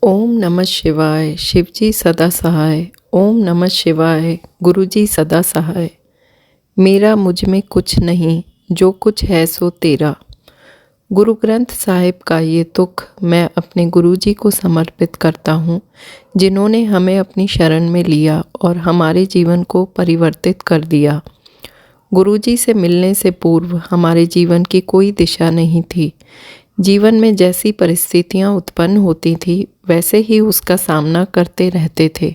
ओम नमः शिवाय। शिवजी सदा सहाय। ओम नमः शिवाय। गुरुजी सदा सहाय। मेरा मुझ में कुछ नहीं, जो कुछ है सो तेरा। गुरु ग्रंथ साहिब का ये तुक मैं अपने गुरुजी को समर्पित करता हूँ, जिन्होंने हमें अपनी शरण में लिया और हमारे जीवन को परिवर्तित कर दिया। गुरुजी से मिलने से पूर्व हमारे जीवन की कोई दिशा नहीं थी। जीवन में जैसी परिस्थितियाँ उत्पन्न होती थी वैसे ही उसका सामना करते रहते थे।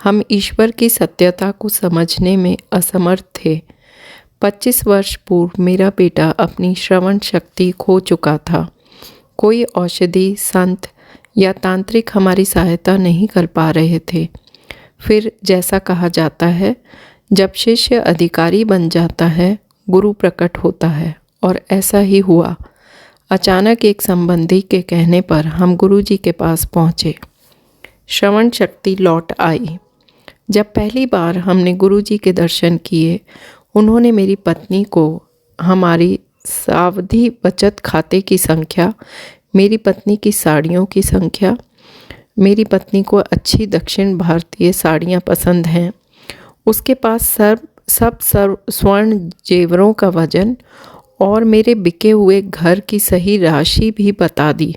हम ईश्वर की सत्यता को समझने में असमर्थ थे। 25 वर्ष पूर्व मेरा बेटा अपनी श्रवण शक्ति खो चुका था। कोई औषधि, संत या तांत्रिक हमारी सहायता नहीं कर पा रहे थे। फिर जैसा कहा जाता है, जब शिष्य अधिकारी बन जाता है, गुरु प्रकट होता है, और ऐसा ही हुआ। अचानक एक संबंधी के कहने पर हम गुरुजी के पास पहुँचे। श्रवण शक्ति लौट आई। जब पहली बार हमने गुरुजी के दर्शन किए, उन्होंने मेरी पत्नी को हमारी सावधि बचत खाते की संख्या, मेरी पत्नी की साड़ियों की संख्या, मेरी पत्नी को अच्छी दक्षिण भारतीय साड़ियाँ पसंद हैं, उसके पास सब स्वर्ण जेवरों का वजन और मेरे बिके हुए घर की सही राशि भी बता दी।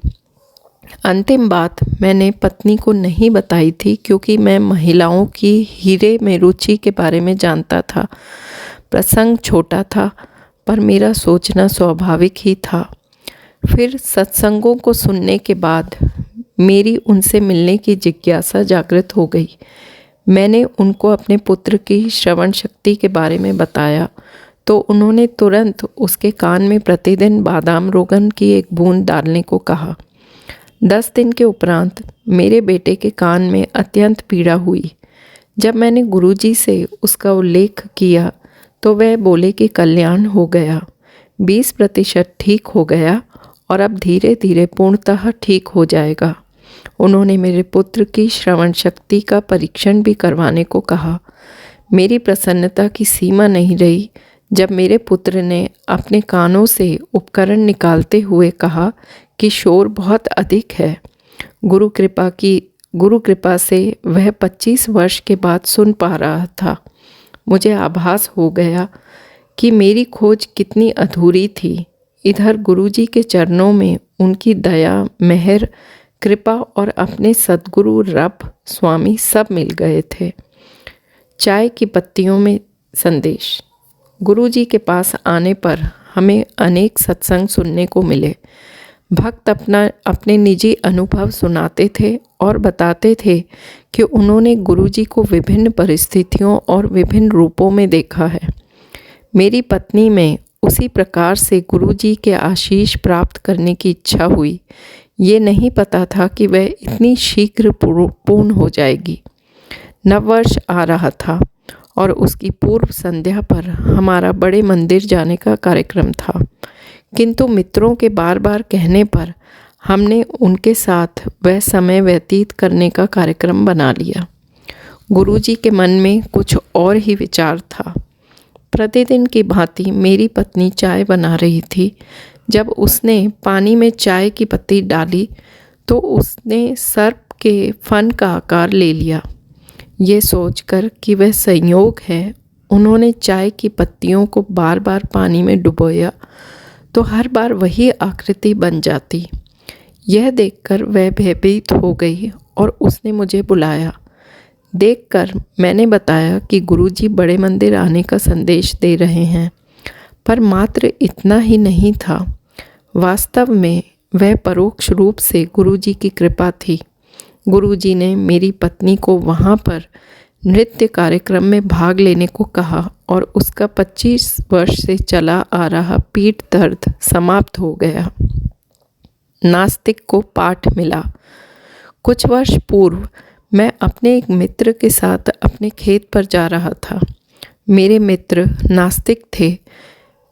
अंतिम बात मैंने पत्नी को नहीं बताई थी, क्योंकि मैं महिलाओं की हीरे में रुचि के बारे में जानता था। प्रसंग छोटा था, पर मेरा सोचना स्वाभाविक ही था। फिर सत्संगों को सुनने के बाद मेरी उनसे मिलने की जिज्ञासा जागृत हो गई। मैंने उनको अपने पुत्र की श्रवण शक्ति के बारे में बताया तो उन्होंने तुरंत उसके कान में प्रतिदिन बादाम रोगन की एक बूंद डालने को कहा। 10 दिन के उपरांत मेरे बेटे के कान में अत्यंत पीड़ा हुई। जब मैंने गुरुजी से उसका उल्लेख किया तो वह बोले कि कल्याण हो गया, 20% ठीक हो गया और अब धीरे धीरे पूर्णतः ठीक हो जाएगा। उन्होंने मेरे पुत्र की श्रवण शक्ति का परीक्षण भी करवाने को कहा। मेरी प्रसन्नता की सीमा नहीं रही जब मेरे पुत्र ने अपने कानों से उपकरण निकालते हुए कहा कि शोर बहुत अधिक है। गुरु कृपा से वह 25 वर्ष के बाद सुन पा रहा था। मुझे आभास हो गया कि मेरी खोज कितनी अधूरी थी। इधर गुरुजी के चरणों में उनकी दया, मेहर, कृपा और अपने सद्गुरु रब स्वामी सब मिल गए थे। चाय की पत्तियों में संदेश। गुरुजी के पास आने पर हमें अनेक सत्संग सुनने को मिले। भक्त अपने निजी अनुभव सुनाते थे और बताते थे कि उन्होंने गुरुजी को विभिन्न परिस्थितियों और विभिन्न रूपों में देखा है। मेरी पत्नी में उसी प्रकार से गुरुजी के आशीष प्राप्त करने की इच्छा हुई। ये नहीं पता था कि वह इतनी शीघ्र पूर्ण हो जाएगी। नववर्ष आ रहा था और उसकी पूर्व संध्या पर हमारा बड़े मंदिर जाने का कार्यक्रम था, किंतु मित्रों के बार बार कहने पर हमने उनके साथ वह समय व्यतीत करने का कार्यक्रम बना लिया। गुरुजी के मन में कुछ और ही विचार था। प्रतिदिन की भांति मेरी पत्नी चाय बना रही थी। जब उसने पानी में चाय की पत्ती डाली तो उसने सर्प के फन का आकार ले लिया। ये सोचकर कि वह संयोग है, उन्होंने चाय की पत्तियों को बार बार पानी में डुबोया तो हर बार वही आकृति बन जाती। यह देखकर वह भयभीत हो गई और उसने मुझे बुलाया। देखकर मैंने बताया कि गुरुजी बड़े मंदिर आने का संदेश दे रहे हैं, पर मात्र इतना ही नहीं था। वास्तव में वह परोक्ष रूप से गुरुजी की कृपा थी। गुरुजी ने मेरी पत्नी को वहाँ पर नृत्य कार्यक्रम में भाग लेने को कहा और उसका 25 वर्ष से चला आ रहा पीठ दर्द समाप्त हो गया। नास्तिक को पाठ मिला। कुछ वर्ष पूर्व मैं अपने एक मित्र के साथ अपने खेत पर जा रहा था। मेरे मित्र नास्तिक थे,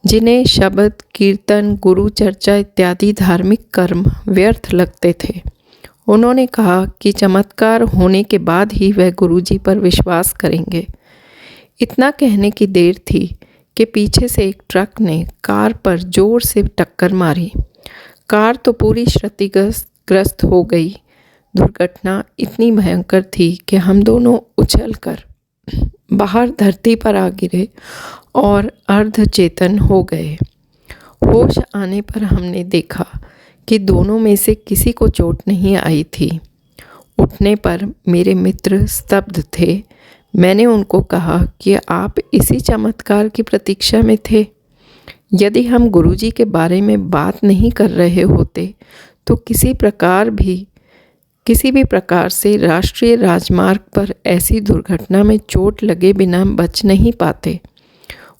जिन्हें शब्द, कीर्तन, गुरु चर्चा इत्यादि धार्मिक कर्म व्यर्थ लगते थे। उन्होंने कहा कि चमत्कार होने के बाद ही वह गुरुजी पर विश्वास करेंगे। इतना कहने की देर थी कि पीछे से एक ट्रक ने कार पर जोर से टक्कर मारी। कार तो पूरी क्षतिग्रस्त हो गई। दुर्घटना इतनी भयंकर थी कि हम दोनों उछलकर बाहर धरती पर आ गिरे और अर्धचेतन हो गए। होश आने पर हमने देखा कि दोनों में से किसी को चोट नहीं आई थी। उठने पर मेरे मित्र स्तब्ध थे। मैंने उनको कहा कि आप इसी चमत्कार की प्रतीक्षा में थे। यदि हम गुरुजी के बारे में बात नहीं कर रहे होते तो किसी भी प्रकार से राष्ट्रीय राजमार्ग पर ऐसी दुर्घटना में चोट लगे बिना बच नहीं पाते।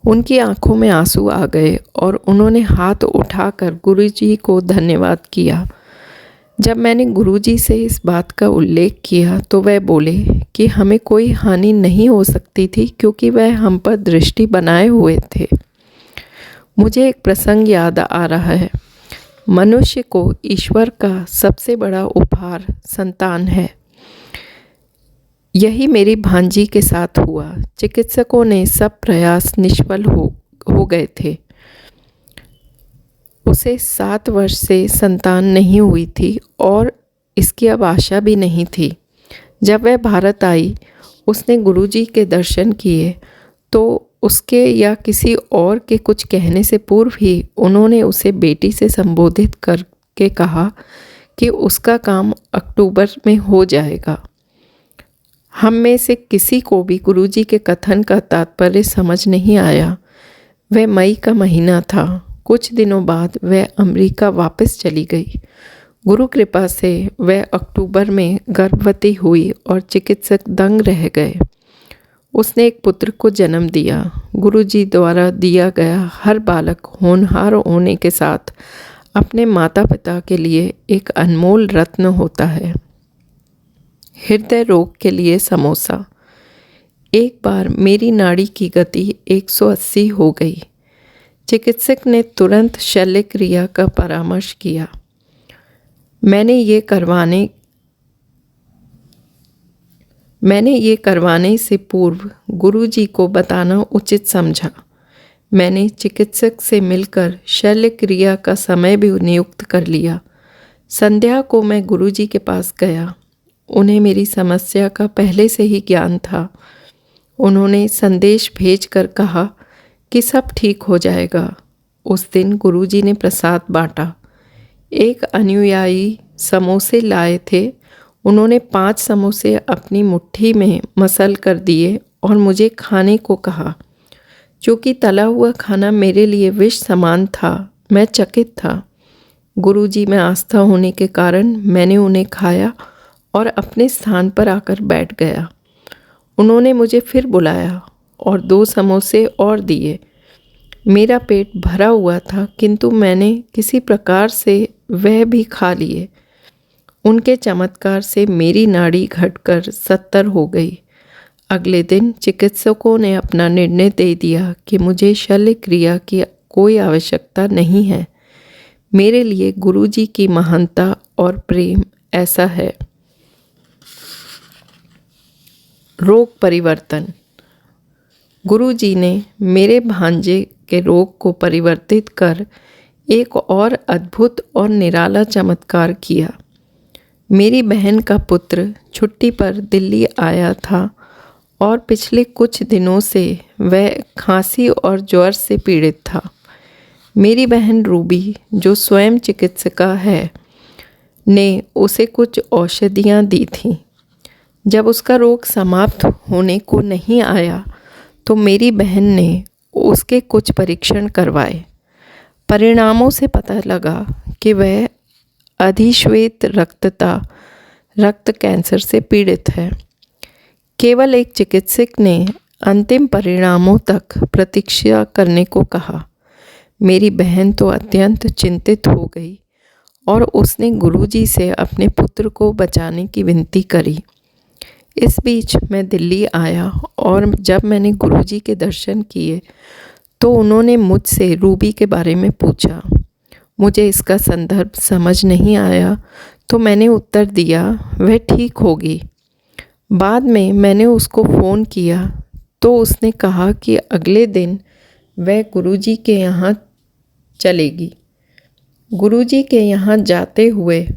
उनकी आंखों में आंसू आ गए और उन्होंने हाथ उठाकर गुरुजी को धन्यवाद किया। जब मैंने गुरुजी से इस बात का उल्लेख किया तो वह बोले कि हमें कोई हानि नहीं हो सकती थी क्योंकि वह हम पर दृष्टि बनाए हुए थे। मुझे एक प्रसंग याद आ रहा है। मनुष्य को ईश्वर का सबसे बड़ा उपहार संतान है। यही मेरी भांजी के साथ हुआ। चिकित्सकों ने सब प्रयास निष्फल हो गए थे। उसे 7 वर्ष से संतान नहीं हुई थी और इसकी अब आशा भी नहीं थी। जब वह भारत आई, उसने गुरुजी के दर्शन किए तो उसके या किसी और के कुछ कहने से पूर्व ही उन्होंने उसे बेटी से संबोधित करके कहा कि उसका काम अक्टूबर में हो जाएगा। हम में से किसी को भी गुरुजी के कथन का तात्पर्य समझ नहीं आया। वह मई का महीना था। कुछ दिनों बाद वह अमेरिका वापस चली गई। गुरु कृपा से वह अक्टूबर में गर्भवती हुई और चिकित्सक दंग रह गए। उसने एक पुत्र को जन्म दिया। गुरुजी द्वारा दिया गया हर बालक होनहार होने के साथ अपने माता पिता के लिए एक अनमोल रत्न होता है। हृदय रोग के लिए समोसा। एक बार मेरी नाड़ी की गति 180 हो गई। चिकित्सक ने तुरंत शल्य क्रिया का परामर्श किया। मैंने ये करवाने से पूर्व गुरुजी को बताना उचित समझा। मैंने चिकित्सक से मिलकर शल्य क्रिया का समय भी नियुक्त कर लिया। संध्या को मैं गुरुजी के पास गया। उन्हें मेरी समस्या का पहले से ही ज्ञान था। उन्होंने संदेश भेजकर कहा कि सब ठीक हो जाएगा। उस दिन गुरुजी ने प्रसाद बांटा। एक अनुयायी समोसे लाए थे। उन्होंने 5 समोसे अपनी मुट्ठी में मसल कर दिए और मुझे खाने को कहा। चूँकि तला हुआ खाना मेरे लिए विष समान था, मैं चकित था। गुरुजी में आस्था होने के कारण मैंने उन्हें खाया और अपने स्थान पर आकर बैठ गया। उन्होंने मुझे फिर बुलाया और 2 समोसे और दिए। मेरा पेट भरा हुआ था, किंतु मैंने किसी प्रकार से वह भी खा लिए। उनके चमत्कार से मेरी नाड़ी घटकर 70 हो गई। अगले दिन चिकित्सकों ने अपना निर्णय दे दिया कि मुझे शल्य क्रिया की कोई आवश्यकता नहीं है। मेरे लिए गुरुजी की महानता और प्रेम ऐसा है। रोग परिवर्तन। गुरुजी ने मेरे भांजे के रोग को परिवर्तित कर एक और अद्भुत और निराला चमत्कार किया। मेरी बहन का पुत्र छुट्टी पर दिल्ली आया था और पिछले कुछ दिनों से वह खांसी और ज्वर से पीड़ित था। मेरी बहन रूबी, जो स्वयं चिकित्सिका है, ने उसे कुछ औषधियाँ दी थीं। जब उसका रोग समाप्त होने को नहीं आया तो मेरी बहन ने उसके कुछ परीक्षण करवाए। परिणामों से पता लगा कि वह अधिश्वेत रक्त कैंसर से पीड़ित है। केवल एक चिकित्सक ने अंतिम परिणामों तक प्रतीक्षा करने को कहा। मेरी बहन तो अत्यंत चिंतित हो गई और उसने गुरुजी से अपने पुत्र को बचाने की विनती करी। इस बीच मैं दिल्ली आया और जब मैंने गुरुजी के दर्शन किए तो उन्होंने मुझसे रूबी के बारे में पूछा। मुझे इसका संदर्भ समझ नहीं आया तो मैंने उत्तर दिया, वह ठीक होगी। बाद में मैंने उसको फ़ोन किया तो उसने कहा कि अगले दिन वह गुरुजी के यहाँ चलेगी। गुरुजी के यहाँ जाते हुए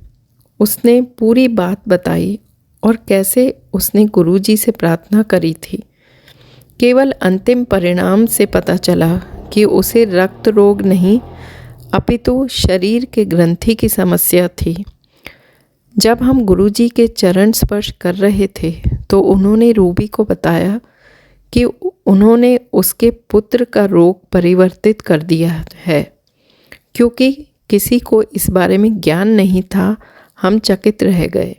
उसने पूरी बात बताई और कैसे उसने गुरुजी से प्रार्थना करी थी। केवल अंतिम परिणाम से पता चला कि उसे रक्त रोग नहीं अपितु शरीर के ग्रंथि की समस्या थी। जब हम गुरुजी के चरण स्पर्श कर रहे थे तो उन्होंने रूबी को बताया कि उन्होंने उसके पुत्र का रोग परिवर्तित कर दिया है। क्योंकि किसी को इस बारे में ज्ञान नहीं था, हम चकित रह गए।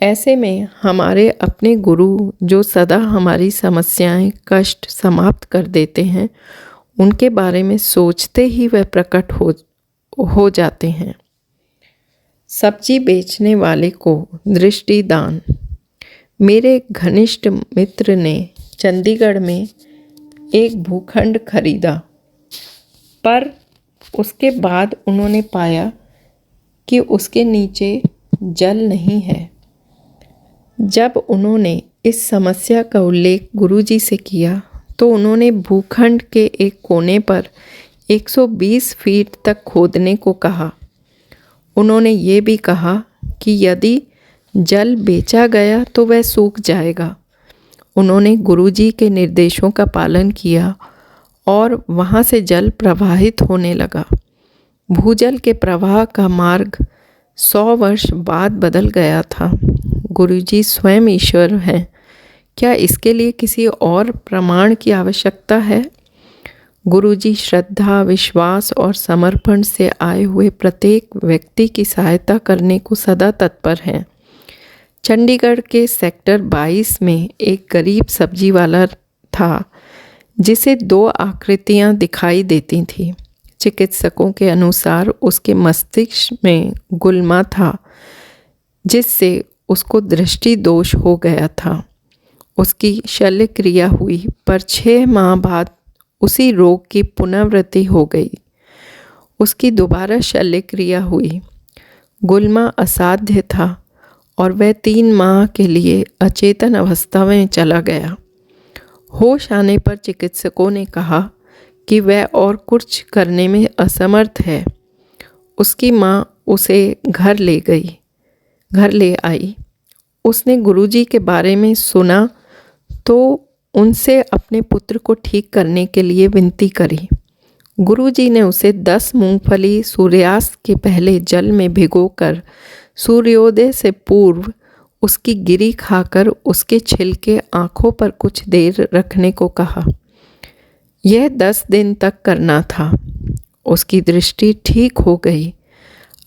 ऐसे में हमारे अपने गुरु जो सदा हमारी समस्याएं कष्ट समाप्त कर देते हैं, उनके बारे में सोचते ही वह प्रकट हो जाते हैं। सब्जी बेचने वाले को दृष्टि दान। मेरे घनिष्ठ मित्र ने चंडीगढ़ में एक भूखंड खरीदा, पर उसके बाद उन्होंने पाया कि उसके नीचे जल नहीं है। जब उन्होंने इस समस्या का उल्लेख गुरुजी से किया तो उन्होंने भूखंड के एक कोने पर 120 फीट तक खोदने को कहा। उन्होंने ये भी कहा कि यदि जल बेचा गया तो वह सूख जाएगा। उन्होंने गुरुजी के निर्देशों का पालन किया और वहाँ से जल प्रवाहित होने लगा। भूजल के प्रवाह का मार्ग 100 वर्ष बाद बदल गया था। गुरुजी स्वयं ईश्वर हैं। क्या इसके लिए किसी और प्रमाण की आवश्यकता है? गुरुजी श्रद्धा, विश्वास और समर्पण से आए हुए प्रत्येक व्यक्ति की सहायता करने को सदा तत्पर हैं। चंडीगढ़ के सेक्टर 22 में एक गरीब सब्जी वाला था जिसे 2 आकृतियां दिखाई देती थीं। चिकित्सकों के अनुसार उसके मस्तिष्क में गुल्मा था, जिससे उसको दृष्टि दोष हो गया था। उसकी शल्य क्रिया हुई, पर 6 माह बाद उसी रोग की पुनरावृत्ति हो गई। उसकी दोबारा शल्य क्रिया हुई। गुल्मा असाध्य था और वह 3 माह के लिए अचेतन अवस्था में चला गया। होश आने पर चिकित्सकों ने कहा कि वह और कुछ करने में असमर्थ है। उसकी माँ उसे घर ले आई। उसने गुरुजी के बारे में सुना तो उनसे अपने पुत्र को ठीक करने के लिए विनती करी। गुरुजी ने उसे 10 मूंगफली सूर्यास्त के पहले जल में भिगोकर सूर्योदय से पूर्व उसकी गिरी खाकर उसके छिलके आँखों पर कुछ देर रखने को कहा। यह 10 दिन तक करना था। उसकी दृष्टि ठीक हो गई,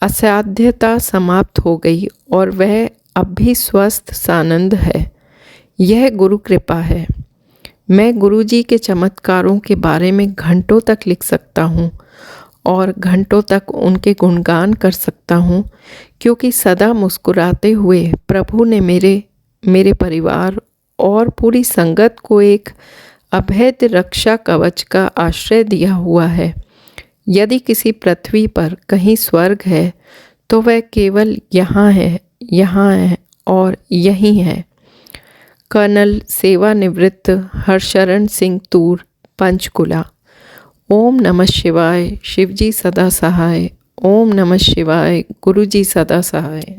असाध्यता समाप्त हो गई और वह अब भी स्वस्थ सानंद है। यह गुरु कृपा है। मैं गुरुजी के चमत्कारों के बारे में घंटों तक लिख सकता हूँ और घंटों तक उनके गुणगान कर सकता हूँ, क्योंकि सदा मुस्कुराते हुए प्रभु ने मेरे परिवार और पूरी संगत को एक अभेद्य रक्षा कवच का आश्रय दिया हुआ है। यदि किसी पृथ्वी पर कहीं स्वर्ग है तो वह केवल यहाँ है और यहीं है। कर्नल सेवानिवृत्त हरशरण सिंह तूर, पंचकुला। ओम नमः शिवाय। शिवजी सदा सहाय। ओम नमः शिवाय। गुरुजी सदा सहाय।